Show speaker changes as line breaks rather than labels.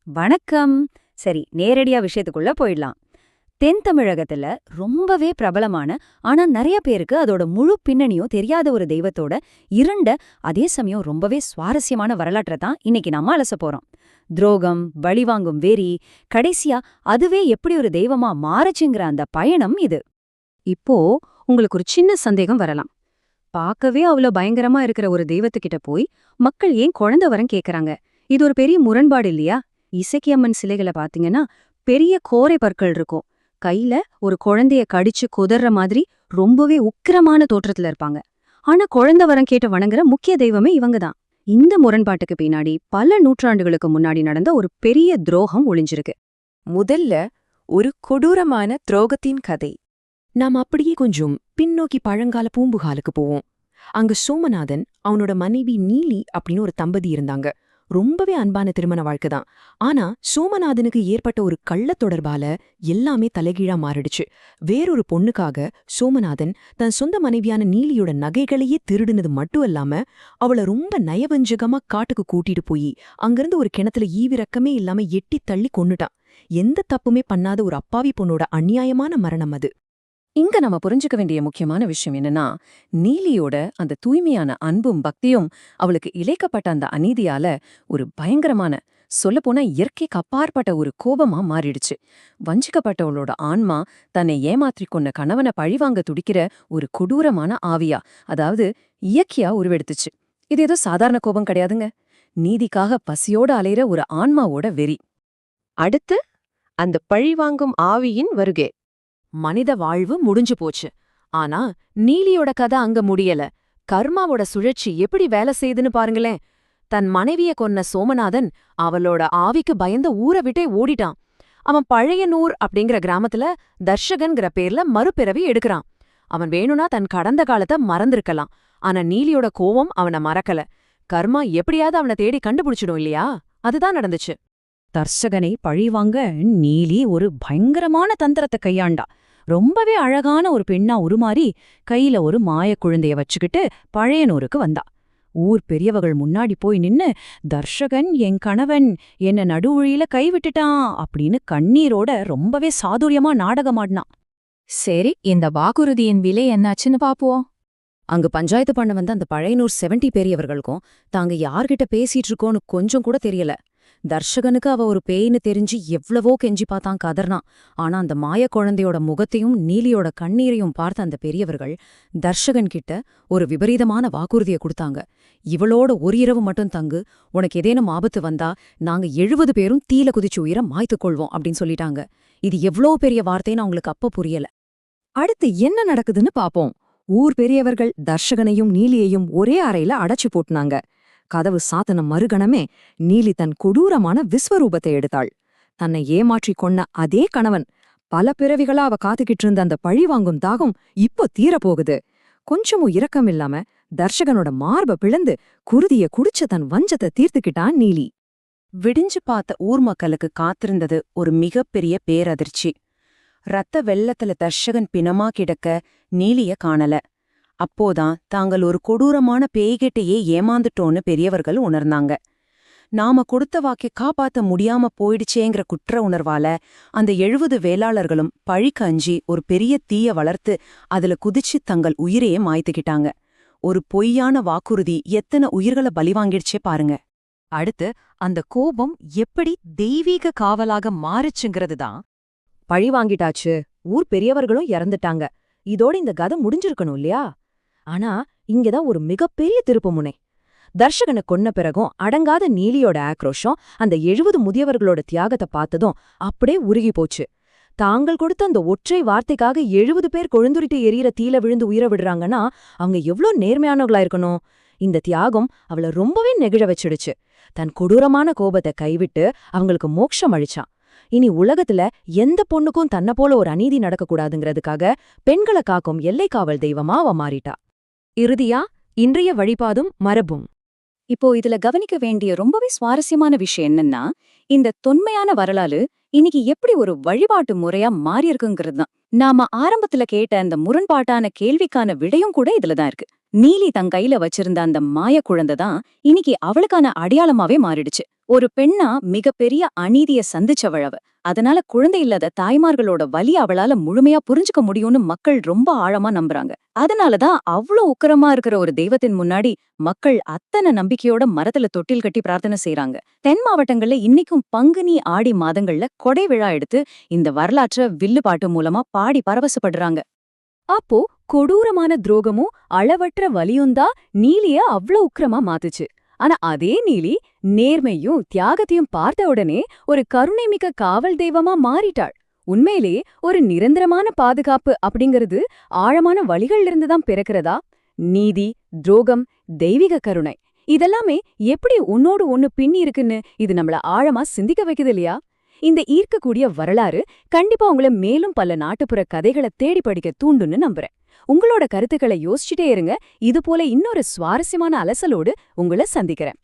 வணக்கம். சரி, நேரடியா விஷயத்துக்குள்ள போயிடலாம். தென் தமிழகத்துல ரொம்பவே பிரபலமான, ஆனா நிறைய பேருக்கு அதோட முழு பின்னணியும் தெரியாத ஒரு தெய்வத்தோட இருண்ட, அதே சமயம் ரொம்பவே சுவாரஸ்யமான வரலாற்றை தான் இன்னைக்கு நாம அலச போறோம். துரோகம், பழிவாங்கும் வெறி, கடைசியா அதுவே எப்படி ஒரு தெய்வமா மாறுச்சுங்கிற அந்த பயணம் இது.
இப்போ உங்களுக்கு ஒரு சின்ன சந்தேகம் வரலாம். பார்க்கவே அவ்ளோ பயங்கரமா இருக்கிற ஒரு தெய்வத்துக்கிட்ட போய் மக்கள் ஏன் குழந்தை வரம் கேக்குறாங்க? இது ஒரு பெரிய முரண்பாடு இல்லையா? இசக்கியம்மன் சிலைகளை பாத்தீங்கன்னா பெரிய கோரை பற்கள் இருக்கும். கையில ஒரு குழந்தைய கடிச்சு குதற மாதிரி ரொம்பவே உக்கிரமான தோற்றத்துல இருப்பாங்க. ஆனா குழந்தை வரம் கேட்டு வணங்குற முக்கிய தெய்வமே இவங்கதான். இந்த முரண்பாட்டுக்கு பின்னாடி பல நூற்றாண்டுகளுக்கு முன்னாடி நடந்த ஒரு பெரிய துரோகம் ஒளிஞ்சிருக்கு.
முதல்ல ஒரு கொடூரமான துரோகத்தின் கதை. நாம் அப்படியே கொஞ்சம் பின்னோக்கி பழங்கால பூம்புகாலுக்கு போவோம். அங்க சோமநாதன், அவனோட மனைவி நீலி அப்படின்னு ஒரு தம்பதி இருந்தாங்க. ரொம்பவே அன்பான திருமண வாழ்க்கை தான். ஆனா சோமநாதனுக்கு ஏற்பட்ட ஒரு கள்ளத் தொடர்பால எல்லாமே தலைகீழா மாறிடுச்சு. வேறொரு பொண்ணுக்காக சோமநாதன் தன் சொந்த மனைவியான நீலியோட நகைகளையே திருடுனது மட்டும் இல்லாம அவளை ரொம்ப நயவஞ்சகமா காட்டுக்கு கூட்டிட்டு போய் அங்கிருந்து ஒரு கிணத்துல ஈவிரக்கமே இல்லாம எட்டி தள்ளி கொன்னுட்டான். எந்த தப்புமே பண்ணாத ஒரு அப்பாவி பொண்ணோட அநியாயமான மரணம் அது.
இங்க நம்ம புரிஞ்சுக்க வேண்டிய முக்கியமான விஷயம் என்னன்னா, நீலியோட அந்த தூய்மையான அன்பும் பக்தியும் அவளுக்கு இழைக்கப்பட்ட அந்த அநீதியால ஒரு பயங்கரமான, சொல்லப்போனா இயற்கைக்கு அப்பாற்பட்ட ஒரு கோபமா மாறிடுச்சு. வஞ்சிக்கப்பட்டவளோட ஆன்மா தன்னை ஏமாற்றிக் கொண்ட கணவனை பழிவாங்க துடிக்கிற ஒரு கொடூரமான ஆவியா, அதாவது இயற்கையா உருவெடுத்துச்சு. இது ஏதோ சாதாரண கோபம் கிடையாதுங்க. நீதிக்காக பசியோட அலையிற ஒரு ஆன்மாவோட வெறி.
அடுத்து அந்த பழிவாங்கும் ஆவியின் வருகை. மனித வாழ்வு முடிஞ்சு போச்சு. ஆனா நீலியோட கதை அங்க முடியல. கர்மாவோட சுழற்சி எப்படி வேலை செய்யுதுன்னு பாருங்களேன். தன் மனைவிய கொன்ன சோமநாதன் அவளோட ஆவிக்கு பயந்த ஊரை விட்டே ஓடிட்டான். அவன் பழையனூர் அப்படிங்கிற கிராமத்துல தர்ஷகன்கிற பேர்ல மறுபிறவி எடுக்கிறான். அவன் வேணும்னா தன் கடந்த காலத்தை மறந்திருக்கலாம். ஆனா நீலியோட கோவம் அவனை மறக்கல. கர்மா எப்படியாவது அவனை தேடி கண்டுபிடிச்சிடும் இல்லையா? அதுதான் நடந்துச்சு.
தர்சகனை பழிவாங்க நீலி ஒரு பயங்கரமான தந்திரத்தை கையாண்டா. ரொம்பவே அழகான ஒரு பெண்ணா உருமாறி கையில ஒரு மாயக் குழந்தைய வச்சுக்கிட்டு பழையனூருக்கு வந்தா. ஊர் பெரியவர்கள் முன்னாடி போய் நின்னு, தர்ஷகன் என் கணவன் என்ன நடுவழியில கைவிட்டுட்டான் அப்படின்னு கண்ணீரோட ரொம்பவே சாதுரியமா நாடகமாடினா.
சரி, இந்த வாக்குறுதியின் விலை என்னாச்சுன்னு பாப்போம்.
அங்கு பஞ்சாயத்து பண்ண வந்த அந்த பழையனூர் 70 பெரியவர்களுக்கும் தாங்க யார்கிட்ட பேசிட்டு இருக்கோன்னு கொஞ்சம் கூட தெரியல. தர்ஷகனுக்கு அவ ஒரு பேய்னு தெரிஞ்சு எவ்வளவோ கெஞ்சி பார்த்தான், கதர்னான். ஆனா அந்த மாய குழந்தையோட முகத்தையும் நீலியோட கண்ணீரையும் பார்த்த அந்த பெரியவர்கள் தர்ஷகன் கிட்ட ஒரு விபரீதமான வாக்குறுதியை கொடுத்தாங்க. இவளோட ஒரு இரவு மட்டும் தங்கு, உனக்கு ஏதேனும் ஆபத்து வந்தா நாங்க 70 பேரும் தீல குதிச்சு உயிரை மாய்த்துக் கொள்வோம் அப்படின்னு சொல்லிட்டாங்க. இது எவ்வளோ பெரிய வார்த்தைன்னு அவங்களுக்கு அப்ப புரியல.
அடுத்து என்ன நடக்குதுன்னு பாப்போம். ஊர் பெரியவர்கள் தர்ஷகனையும் நீலியையும் ஒரே அறையில அடைச்சு போட்டுனாங்க. கதவு சாத்தன மறுகணமே நீலி தன் கொடூரமான விஸ்வரூபத்தை எடுத்தாள். தன்னை ஏமாற்றிக் கொன்ன அதே கணவன், பல பிறவிகளா அவ காத்துக்கிட்டு இருந்த அந்த பழி வாங்கும் தாகம் இப்போ தீரப்போகுது. கொஞ்சமும் இரக்கமில்லாம தர்ஷகனோட மார்ப பிளந்து குருதிய குடிச்ச தன் வஞ்சத்தை தீர்த்துக்கிட்டான் நீலி.
விடிஞ்சு பார்த்த ஊர் மக்களுக்கு காத்திருந்தது ஒரு மிகப்பெரிய பேரதிர்ச்சி. ரத்த வெள்ளத்துல தர்ஷகன் பிணமா கிடக்க நீலிய காணல. அப்போதான் தாங்கள் ஒரு கொடூரமான பேய்கிட்டையே ஏமாந்துட்டோன்னு பெரியவர்கள் உணர்ந்தாங்க. நாம கொடுத்த வாக்கை காப்பாத்த முடியாம போயிடுச்சேங்கிற குற்ற உணர்வால அந்த 70 வேளாளர்களும் பழிக்கு அஞ்சி ஒரு பெரிய தீய வளர்த்து அதுல குதிச்சு தங்கள் உயிரையே மாய்த்துக்கிட்டாங்க. ஒரு பொய்யான வாக்குறுதி எத்தனை உயிர்களை பலிவாங்கிடுச்சே பாருங்க.
அடுத்து அந்த கோபம் எப்படி தெய்வீக காவலாக மாறுச்சுங்கிறதுதான்.
பழி வாங்கிட்டாச்சு, ஊர் பெரியவர்களும் இறந்துட்டாங்க, இதோட இந்த கதை முடிஞ்சிருக்கணும் இல்லையா? ஆனா இங்கதான் ஒரு மிகப்பெரிய திருப்புமுனை. தர்ஷகனை கொன்ன பிறகும் அடங்காத நீலியோட ஆக்ரோஷம் அந்த 70 முதியவர்களோட தியாகத்தை பார்த்ததும் அப்படியே உருகி போச்சு. தாங்கள் கொடுத்த அந்த ஒற்றை வார்த்தைக்காக 70 பேர் கொழுந்துரிட்டு எரியற தீல விழுந்து உயிரை விடுறாங்கன்னா அவங்க எவ்ளோ நேர்மையானவங்களா இருக்கணும். இந்த தியாகம் அவளை ரொம்பவே நெகிழ வச்சிடுச்சு. தன் கொடூரமான கோபத்தை கைவிட்டு அவங்களுக்கு மோட்சம் அளிச்சான். இனி உலகத்துல எந்த பொண்ணுக்கும் தன்னை போல ஒரு அநீதி நடக்கக்கூடாதுங்கிறதுக்காக பெண்களை காக்கும் எல்லை காவல் தெய்வமா அவ மாறிட்டா. இறுதியா இன்றைய வழிபாடும் மரபும்.
இப்போ இதுல கவனிக்க வேண்டிய ரொம்பவே சுவாரஸ்யமான விஷயம் என்னன்னா, இந்த தொன்மையான வரலாறு இன்னைக்கு எப்படி ஒரு வழிபாட்டு முறையா மாறி இருக்குங்கிறது தான். நாம ஆரம்பத்துல கேட்ட அந்த முரண்பாட்டான கேள்விக்கான விடையும் கூட இதுலதான் இருக்கு. நீலி தன் கையில வச்சிருந்த அந்த மாய குழந்தை தான் இன்னைக்கு அவளுக்கான அடையாளமாவே மாறிடுச்சு. ஒரு பெண்ணா மிகப்பெரிய அநீதிய சந்திச்சவழவ. அதனால குழந்தை இல்லாத தாய்மார்களோட வலி அவளால முழுமையா புரிஞ்சுக்க முடியும்னு மக்கள் ரொம்ப ஆழமா நம்புறாங்க. அதனாலதான் அவ்ளோ உக்கிரமா இருக்கிற ஒரு தெய்வத்தின் முன்னாடி மக்கள் அத்தனை நம்பிக்கையோட மரத்துல தொட்டில் கட்டி பிரார்த்தனை செய்றாங்க. தென் மாவட்டங்கள்ல இன்னைக்கும் பங்குனி ஆடி மாதங்கள்ல கொடை விழா எடுத்து இந்த வரலாற்ற வில்லு பாட்டு மூலமா பாடி பரவசப்படுறாங்க.
அப்போ கொடூரமான துரோகமும் அளவற்ற வலியும்தான் நீலிய அவ்ளோ உக்கிரமா மாத்துச்சு. ஆனா அதே நீலி நேர்மையும் தியாகத்தையும் பார்த்த உடனே ஒரு கருணைமிக்க காவல் தெய்வமா மாறிட்டாள். உண்மையிலே ஒரு நிரந்தரமான பாதுகாப்பு அப்படிங்கிறது ஆழமான வழிகள்ல இருந்துதான் பிறக்கிறதா? நீதி, துரோகம், தெய்வீக கருணை இதெல்லாமே எப்படி ஒன்னோடு ஒன்னு பின்னி இருக்குன்னு இது நம்மள ஆழமா சிந்திக்க வைக்குது இல்லையா? இந்த ஈர்க்கக்கூடிய வரலாறு கண்டிப்பா உங்களை மேலும் பல நாட்டுப்புற கதைகளை தேடி படிக்க தூண்டுன்னு நம்புறேன். உங்களோட கருத்துக்களை யோசிச்சுட்டே இருங்க. இது போல இன்னொரு சுவாரஸ்யமான அலசலோடு உங்களை சந்திக்கிறேன்.